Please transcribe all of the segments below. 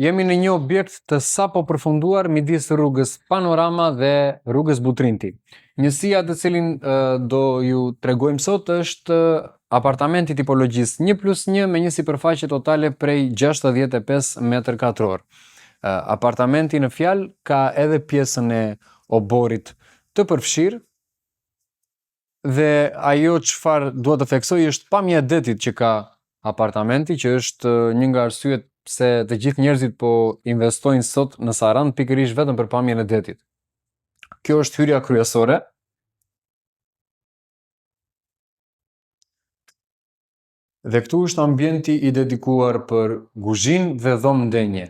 Jemi në një objekt të sapo përfunduar midis rrugës Panorama dhe rrugës Butrinti. Njësia të cilin do ju tregojmë sot është apartamenti tipologjisë 1+1 me një sipërfaqe totale prej 65 m2. Apartamenti në fjalë ka edhe pjesën e oborit të përfshirë dhe ajo çfarë dua të theksoj është pamja e detit që ka apartamenti, që është një nga arsyet pse të gjithë njerëzit po investojnë sot në Sarandë pikërisht vetëm për pamjen e detit. Kjo është hyrja kryesore. Dhe këtu është ambienti i dedikuar për kuzhinë dhe dhomë ndenje.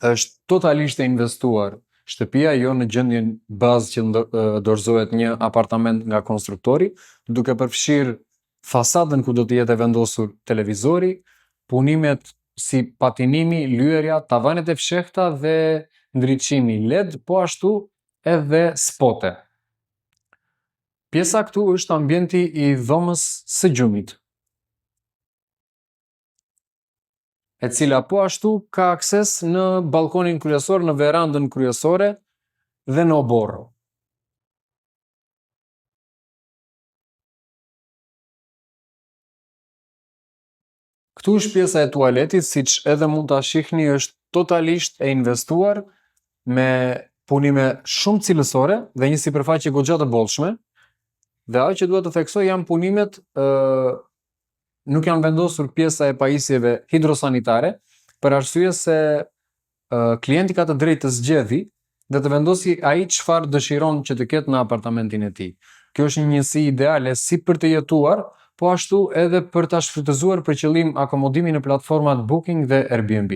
Është totalisht e investuar shtëpia, jo në gjendjen bazë që dorëzohet një apartament nga konstruktori, duke përfshirë fasadën ku do të jetë vendosur televizori, punimet si patinimi, lyerja, tavanet e fshehta dhe ndriçimi LED, po ashtu edhe spote. Pjesa këtu është ambienti i dhomës së gjumit, e cila po ashtu ka akses në balkonin kryesor, në verandën kryesore dhe në oborr. Këtu është pjesa e tualetit, siç edhe mund ta shihni, është totalisht e investuar me punime shumë cilësore dhe një sipërfaqe goxha të bollshme. Dhe ajo që dua të theksoj janë punimet, nuk janë vendosur pjesa e pajisjeve hidrosanitare, për arsye se klienti ka të drejtë të zgjedhë dhe të vendosi ai çfarë dëshiron që të ketë në apartamentin e tij. Kjo është një njësi ideale si për të jetuar, po ashtu edhe për ta shfrytëzuar për qëllim akomodimi në platformat Booking dhe Airbnb.